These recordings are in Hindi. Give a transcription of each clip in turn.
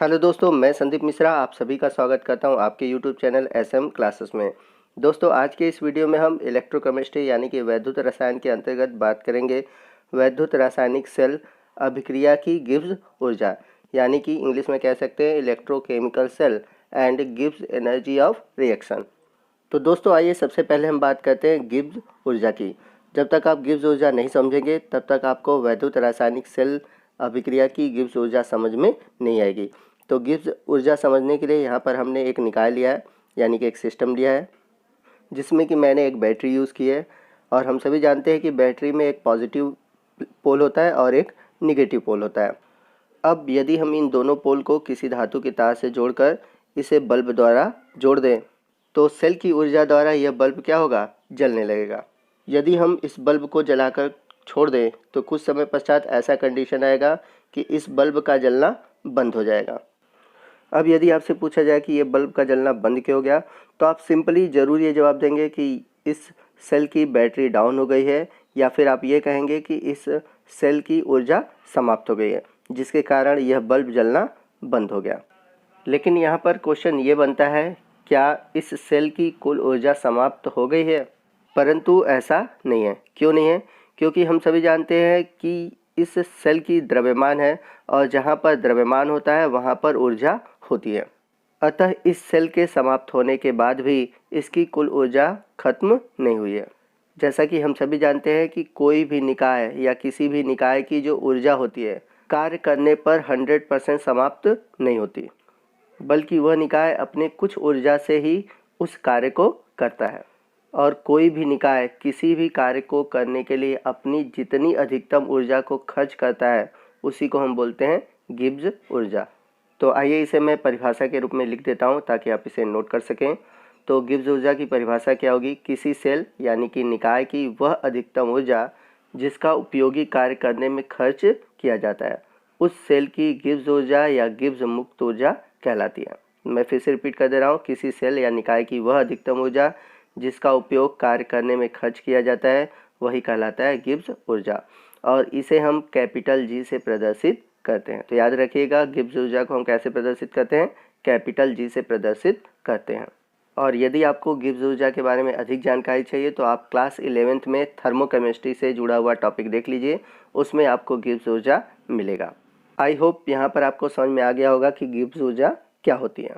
हेलो दोस्तों, मैं संदीप मिश्रा आप सभी का स्वागत करता हूं आपके यूट्यूब चैनल एसएम क्लासेस में। दोस्तों, आज के इस वीडियो में हम इलेक्ट्रोकेमिस्ट्री यानी कि वैद्युत रसायन के अंतर्गत बात करेंगे वैद्युत रासायनिक सेल अभिक्रिया की गिब्स ऊर्जा, यानी कि इंग्लिश में कह सकते हैं electrochemical cell and Gibbs energy of reaction. तो दोस्तों, आइए सबसे पहले हम बात करते हैं गिब्स ऊर्जा की। जब तक आप गिब्स ऊर्जा नहीं समझेंगे तब तक आपको वैद्युत रासायनिक सेल अभिक्रिया की गिब्स ऊर्जा समझ में नहीं आएगी। तो गिब्स ऊर्जा समझने के लिए यहाँ पर हमने एक निकाय लिया है, यानी कि एक सिस्टम लिया है जिसमें कि मैंने एक बैटरी यूज़ की है। और हम सभी जानते हैं कि बैटरी में एक पॉजिटिव पोल होता है और एक निगेटिव पोल होता है। अब यदि हम इन दोनों पोल को किसी धातु की तार से जोड़कर इसे बल्ब द्वारा जोड़ दें तो सेल की ऊर्जा द्वारा यह बल्ब क्या होगा, जलने लगेगा। यदि हम इस बल्ब को जलाकर छोड़ दें तो कुछ समय पश्चात ऐसा कंडीशन आएगा कि इस बल्ब का जलना बंद हो जाएगा। अब यदि आपसे पूछा जाए कि ये बल्ब का जलना बंद क्यों हो गया, तो आप सिंपली ज़रूर ये जवाब देंगे कि इस सेल की बैटरी डाउन हो गई है, या फिर आप ये कहेंगे कि इस सेल की ऊर्जा समाप्त हो गई है, जिसके कारण यह बल्ब जलना बंद हो गया। लेकिन यहाँ पर क्वेश्चन ये बनता है, क्या इस सेल की कुल ऊर्जा समाप्त हो गई है? परंतु ऐसा नहीं है। क्यों नहीं है? क्योंकि हम सभी जानते हैं कि इस सेल की द्रव्यमान है और जहाँ पर द्रव्यमान होता है वहाँ पर ऊर्जा होती है। अतः इस सेल के समाप्त होने के बाद भी इसकी कुल ऊर्जा खत्म नहीं हुई है। जैसा कि हम सभी जानते हैं कि कोई भी निकाय या किसी भी निकाय की जो ऊर्जा होती है कार्य करने पर 100% समाप्त नहीं होती, बल्कि वह निकाय अपने कुछ ऊर्जा से ही उस कार्य को करता है। और कोई भी निकाय किसी भी कार्य को करने के लिए अपनी जितनी अधिकतम ऊर्जा को खर्च करता है उसी को हम बोलते हैं गिब्स ऊर्जा। तो आइए इसे मैं परिभाषा के रूप में लिख देता हूँ ताकि आप इसे नोट कर सकें। तो गिब्स ऊर्जा की परिभाषा क्या होगी? किसी सेल यानी कि निकाय की वह अधिकतम ऊर्जा जिसका उपयोगी कार्य करने में खर्च किया जाता है, उस सेल की गिब्स ऊर्जा या गिब्स मुक्त ऊर्जा कहलाती है। मैं फिर से रिपीट कर दे रहा हूँ, किसी सेल या निकाय की वह अधिकतम ऊर्जा जिसका उपयोग कार्य करने में खर्च किया जाता है वही कहलाता है गिब्स ऊर्जा, और इसे हम कैपिटल जी से प्रदर्शित करते हैं। तो याद रखिएगा, गिब्स ऊर्जा को हम कैसे प्रदर्शित करते हैं? कैपिटल जी से प्रदर्शित करते हैं। और यदि आपको गिब्स ऊर्जा के बारे में अधिक जानकारी चाहिए तो आप क्लास 11th में थर्मोकेमिस्ट्री से जुड़ा हुआ टॉपिक देख लीजिए, उसमें आपको गिब्स ऊर्जा मिलेगा। आई होप यहाँ पर आपको समझ में आ गया होगा कि गिब्स ऊर्जा क्या होती है।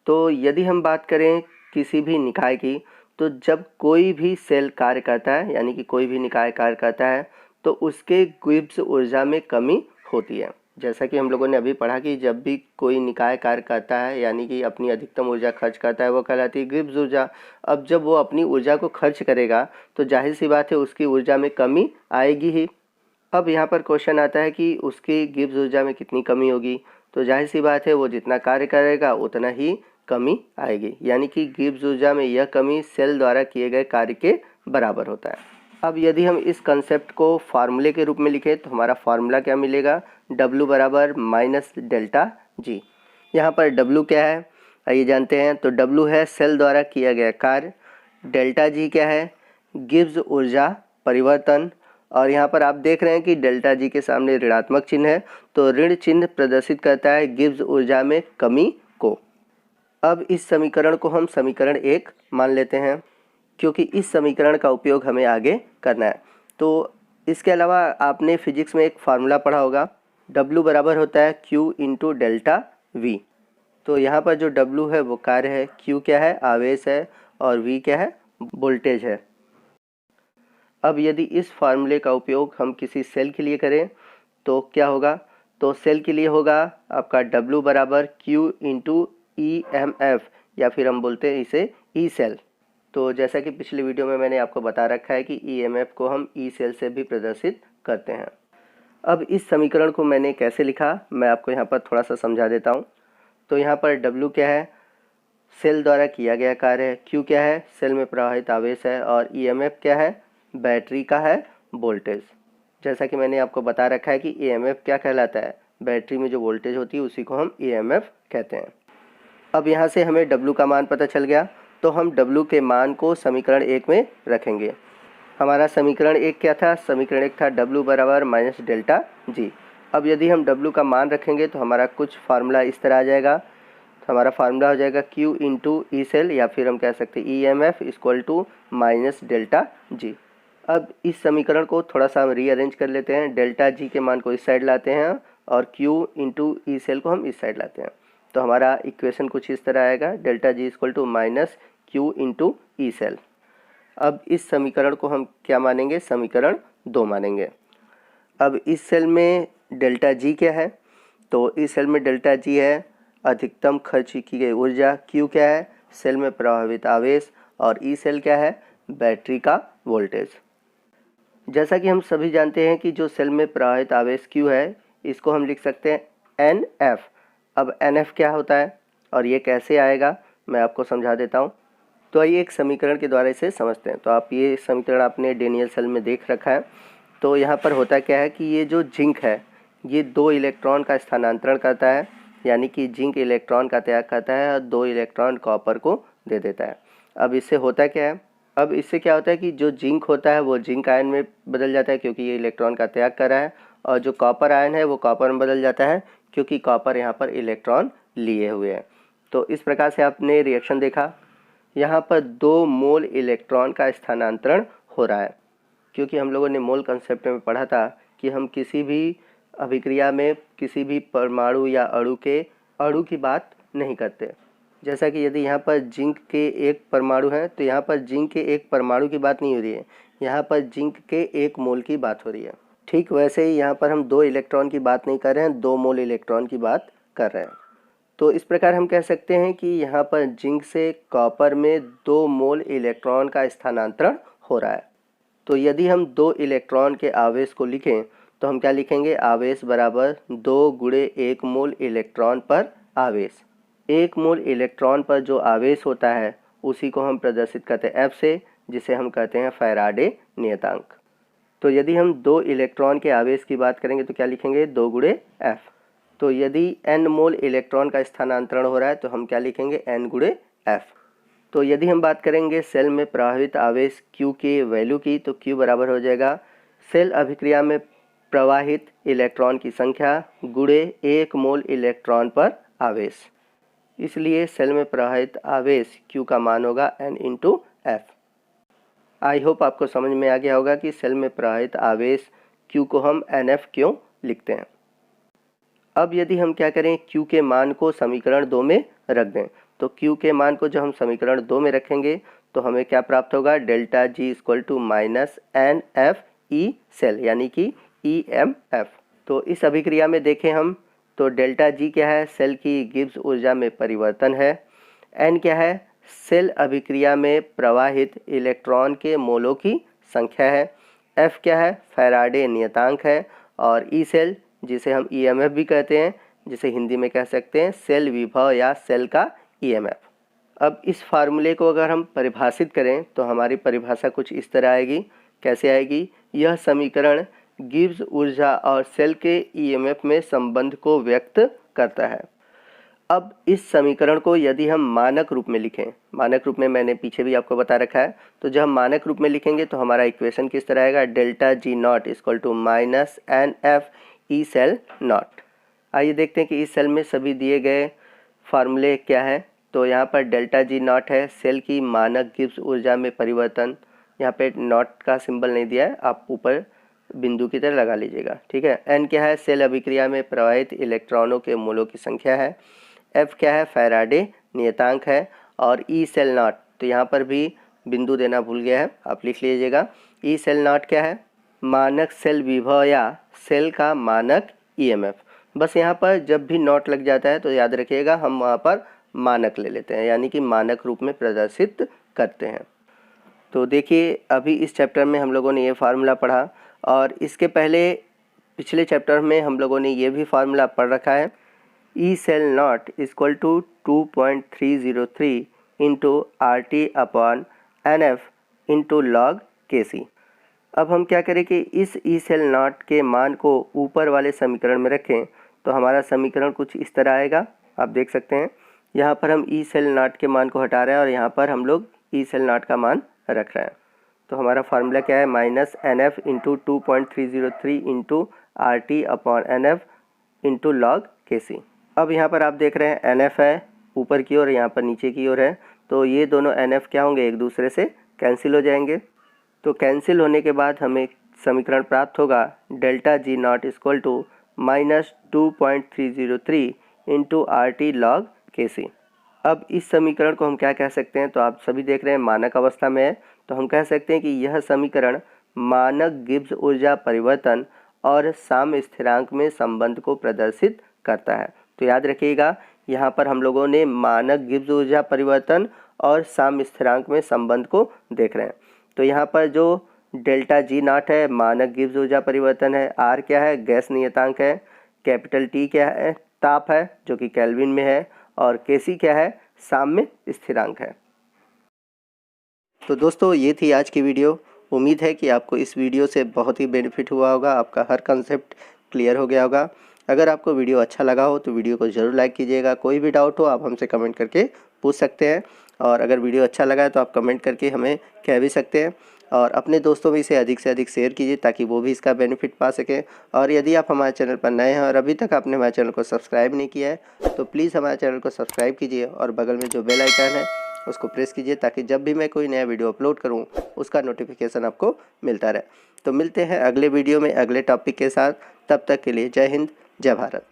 तो यदि हम बात करें किसी भी निकाय की, तो जब कोई भी सेल कार्य करता है यानी कि कोई भी निकाय कार्य करता है तो उसके गिब्स ऊर्जा में कमी होती है। जैसा कि हम लोगों ने अभी पढ़ा कि जब भी कोई निकाय कार्य करता है यानी कि अपनी अधिकतम ऊर्जा खर्च करता है वो कहलाती है गिब्स ऊर्जा। अब जब वो अपनी ऊर्जा को खर्च करेगा तो जाहिर सी बात है उसकी ऊर्जा में कमी आएगी ही। अब यहाँ पर क्वेश्चन आता है कि उसकी गिब्स ऊर्जा में कितनी कमी होगी, तो जाहिर सी बात है वो जितना कार्य करेगा उतना ही कमी आएगी, यानी कि गिब्स ऊर्जा में यह कमी सेल द्वारा किए गए कार्य के बराबर होता है। अब यदि हम इस कंसेप्ट को फार्मूले के रूप में लिखें तो हमारा फार्मूला क्या मिलेगा? W बराबर माइनस डेल्टा जी। यहाँ पर W क्या है आइए जानते हैं। तो W है सेल द्वारा किया गया कार्य, डेल्टा जी क्या है? गिब्स ऊर्जा परिवर्तन। और यहाँ पर आप देख रहे हैं कि डेल्टा जी के सामने ऋणात्मक चिन्ह है, तो ऋण चिन्ह प्रदर्शित करता है गिब्स ऊर्जा में कमी को। अब इस समीकरण को हम समीकरण 1 मान लेते हैं क्योंकि इस समीकरण का उपयोग हमें आगे करना है। तो इसके अलावा आपने फिजिक्स में एक फार्मूला पढ़ा होगा, W बराबर होता है Q इंटू डेल्टा V। तो यहाँ पर जो W है वो कार्य है, Q क्या है? आवेश है, और V क्या है? वोल्टेज है। अब यदि इस फार्मूले का उपयोग हम किसी सेल के लिए करें तो क्या होगा? तो सेल के लिए होगा आपका W बराबर Q इंटू EMF, या फिर हम बोलते हैं इसे ई सेल। तो जैसा कि पिछले वीडियो में मैंने आपको बता रखा है कि EMF को हम ई सेल से भी प्रदर्शित करते हैं। अब इस समीकरण को मैंने कैसे लिखा मैं आपको यहाँ पर थोड़ा सा समझा देता हूँ। तो यहाँ पर W क्या है? सेल द्वारा किया गया कार्य है। Q क्या है? सेल में प्रवाहित आवेश है। और EMF क्या है? बैटरी का है वोल्टेज। जैसा कि मैंने आपको बता रखा है कि EMF क्या कहलाता है? बैटरी में जो वोल्टेज होती है उसी को हम EMF कहते हैं। अब यहाँ से हमें W का मान पता चल गया, तो हम W के मान को समीकरण 1 में रखेंगे। हमारा समीकरण 1 क्या था? समीकरण 1 था W बराबर माइनस डेल्टा जी। अब यदि हम W का मान रखेंगे तो हमारा कुछ फार्मूला इस तरह आ जाएगा। तो हमारा फार्मूला हो जाएगा Q इंटू ई सेल, या फिर हम कह सकते हैं EMF equal to minus delta G. अब इस समीकरण को थोड़ा सा हम रीअरेंज कर लेते हैं। डेल्टा जी के मान को इस साइड लाते हैं और Q इंटू ई सेल को हम इस साइड लाते हैं। तो हमारा इक्वेशन कुछ इस तरह आएगा, delta G equal to minus Q into E cell. अब इस समीकरण को हम क्या मानेंगे, समीकरण 2 मानेंगे। अब इस सेल में डेल्टा जी क्या है, तो इस सेल में डेल्टा जी है अधिकतम खर्च की गई ऊर्जा, Q क्या है सेल में प्रभावित आवेश, और ई सेल क्या है बैटरी का वोल्टेज। जैसा कि हम सभी जानते हैं कि जो सेल में प्रवाहित आवेश Q है इसको हम लिख सकते हैं NF। अब NF क्या होता है और ये कैसे आएगा मैं आपको समझा देता हूँ। तो आइए एक समीकरण के द्वारा इसे समझते हैं। तो आप ये समीकरण आपने डेनियल सेल में देख रखा है। तो यहाँ पर होता क्या है कि ये जो जिंक है ये 2 इलेक्ट्रॉन का स्थानांतरण करता है, यानी कि जिंक इलेक्ट्रॉन का त्याग करता है और 2 इलेक्ट्रॉन कॉपर को दे देता है। अब इससे होता क्या है, अब इससे क्या होता है कि जो जिंक होता है वो जिंक आयन में बदल जाता है क्योंकि ये इलेक्ट्रॉन का त्याग कर रहा है, और जो कॉपर आयन है वो कॉपर में बदल जाता है क्योंकि कॉपर यहाँ पर इलेक्ट्रॉन लिए हुए हैं। तो इस प्रकार से आपने रिएक्शन देखा, यहाँ पर 2 मोल इलेक्ट्रॉन का स्थानांतरण हो रहा है। क्योंकि हम लोगों ने मोल कंसेप्ट में पढ़ा था कि हम किसी भी अभिक्रिया में किसी भी परमाणु या अणु की बात नहीं करते। जैसा कि यदि यहाँ पर जिंक के एक परमाणु है तो यहाँ पर जिंक के एक परमाणु की बात नहीं हो रही है, यहाँ पर जिंक के 1 मोल की बात हो रही है। ठीक वैसे ही यहाँ पर हम 2 इलेक्ट्रॉन की बात नहीं कर रहे हैं, 2 मोल इलेक्ट्रॉन की बात कर रहे हैं। तो इस प्रकार हम कह सकते हैं कि यहाँ पर जिंक से कॉपर में 2 मोल इलेक्ट्रॉन का स्थानांतरण हो रहा है। तो यदि हम 2 इलेक्ट्रॉन के आवेश को लिखें तो हम क्या लिखेंगे, आवेश बराबर 2 गुणे 1 मोल इलेक्ट्रॉन पर आवेश। 1 मोल इलेक्ट्रॉन पर जो आवेश होता है उसी को हम प्रदर्शित करते हैं F से, जिसे हम कहते हैं फैराडे नियतांक। तो यदि हम 2 इलेक्ट्रॉन के आवेश की बात करेंगे तो क्या लिखेंगे, 2 गुणे F। तो यदि n मोल इलेक्ट्रॉन का स्थानांतरण हो रहा है तो हम क्या लिखेंगे, n गुणे F। तो यदि हम बात करेंगे सेल में प्रवाहित आवेश Q के वैल्यू की, तो Q बराबर हो जाएगा सेल अभिक्रिया में प्रवाहित इलेक्ट्रॉन की संख्या गुणे 1 मोल इलेक्ट्रॉन पर आवेश। इसलिए सेल में प्रवाहित आवेश Q का मान होगा n into F। I hope आपको समझ में आ गया होगा कि सेल में प्रवाहित आवेश Q को हम NF क्यों लिखते हैं। अब यदि हम क्या करें, Q के मान को समीकरण 2 में रख दें, तो Q के मान को जब हम समीकरण 2 में रखेंगे तो हमें क्या प्राप्त होगा, delta G equal to minus NF E cell, यानी कि EMF। तो इस अभिक्रिया में देखें हम तो डेल्टा जी क्या है, सेल की गिब्स ऊर्जा में परिवर्तन है। N क्या है, सेल अभिक्रिया में प्रवाहित इलेक्ट्रॉन के मोलों की संख्या है। F क्या है, फैराडे नियतांक है। और ई सेल जिसे हम EMF भी कहते हैं, जिसे हिंदी में कह सकते हैं सेल विभव या सेल का EMF। अब इस फार्मूले को अगर हम परिभाषित करें तो हमारी परिभाषा कुछ इस तरह आएगी। कैसे आएगी, यह समीकरण गिब्स ऊर्जा और सेल के EMF में संबंध को व्यक्त करता है। अब इस समीकरण को यदि हम मानक रूप में लिखें, मानक रूप में मैंने पीछे भी आपको बता रखा है, तो जब हम मानक रूप में लिखेंगे तो हमारा इक्वेशन किस तरह आएगा, delta G nought equal to minus NF E cell nought. आइए देखते हैं कि इस सेल में सभी दिए गए फार्मूले क्या है। तो यहाँ पर डेल्टा जी नॉट है सेल की मानक गिब्स ऊर्जा में परिवर्तन, यहाँ पे नॉट का सिंबल नहीं दिया है, आप ऊपर बिंदु की तरह लगा लीजिएगा, ठीक है। N क्या है, सेल अभिक्रिया में प्रवाहित इलेक्ट्रॉनों के मोलों की संख्या है। F क्या है, फैराडे नियतांक है। और ई सेल नॉट, तो यहाँ पर भी बिंदु देना भूल गया है, आप लिख लीजिएगा। ई सेल नॉट क्या है, मानक सेल विभव या सेल का मानक EMF। बस यहाँ पर जब भी नॉट लग जाता है तो याद रखिएगा हम वहाँ पर मानक ले लेते हैं, यानी कि मानक रूप में प्रदर्शित करते हैं। तो देखिए अभी इस चैप्टर में हम लोगों ने ये फार्मूला पढ़ा, और इसके पहले पिछले चैप्टर में हम लोगों ने ये भी फार्मूला पढ़ रखा है, E cell nought equal to 2.303 into RT upon NF into log KC। अब हम क्या करें कि इस ई सेल नॉट के मान को ऊपर वाले समीकरण में रखें तो हमारा समीकरण कुछ इस तरह आएगा। आप देख सकते हैं यहाँ पर हम ई सेल नॉट के मान को हटा रहे हैं और यहाँ पर हम लोग ई सेल नॉट का मान रख रहे हैं। तो हमारा फार्मूला क्या है, minus NF into 2.303 into RT/NF into log KC। अब यहाँ पर आप देख रहे हैं NF है ऊपर की ओर, यहाँ पर नीचे की ओर है, तो ये दोनों NF क्या होंगे, एक दूसरे से कैंसिल हो जाएंगे। तो कैंसिल होने के बाद हमें समीकरण प्राप्त होगा delta G naught equal to -2.303 into RT log KC। अब इस समीकरण को हम क्या कह सकते हैं, तो आप सभी देख रहे हैं मानक अवस्था में है, तो हम कह सकते हैं कि यह समीकरण मानक गिब्स ऊर्जा परिवर्तन और साम्य स्थिरांक में संबंध को प्रदर्शित करता है। तो याद रखिएगा, यहाँ पर हम लोगों ने मानक गिब्स ऊर्जा परिवर्तन और साम्य स्थिरांक में संबंध को देख रहे हैं। तो यहाँ पर जो डेल्टा G नॉट है मानक गिब्स ऊर्जा परिवर्तन है, R क्या है, गैस नियतांक है, कैपिटल T क्या है, ताप है जो कि केल्विन में है, और KC क्या है, साम्य स्थिरांक है। तो दोस्तों ये थी आज की वीडियो। उम्मीद है कि आपको इस वीडियो से बहुत ही बेनिफिट हुआ होगा, आपका हर कंसेप्ट क्लियर हो गया होगा। अगर आपको वीडियो अच्छा लगा हो तो वीडियो को ज़रूर लाइक कीजिएगा। कोई भी डाउट हो आप हमसे कमेंट करके पूछ सकते हैं, और अगर वीडियो अच्छा लगा है तो आप कमेंट करके हमें कह भी सकते हैं, और अपने दोस्तों में इसे अधिक से अधिक शेयर कीजिए ताकि वो भी इसका बेनिफिट पा सकें। और यदि आप हमारे चैनल पर नए हैं और अभी तक आपने हमारे चैनल को सब्सक्राइब नहीं किया है तो प्लीज़ हमारे चैनल को सब्सक्राइब कीजिए और बगल में जो बेल आइकन है उसको प्रेस कीजिए ताकि जब भी मैं कोई नया वीडियो अपलोड करूं उसका नोटिफिकेशन आपको मिलता रहे। तो मिलते हैं अगले वीडियो में अगले टॉपिक के साथ, तब तक के लिए जय हिंद, जय भारत।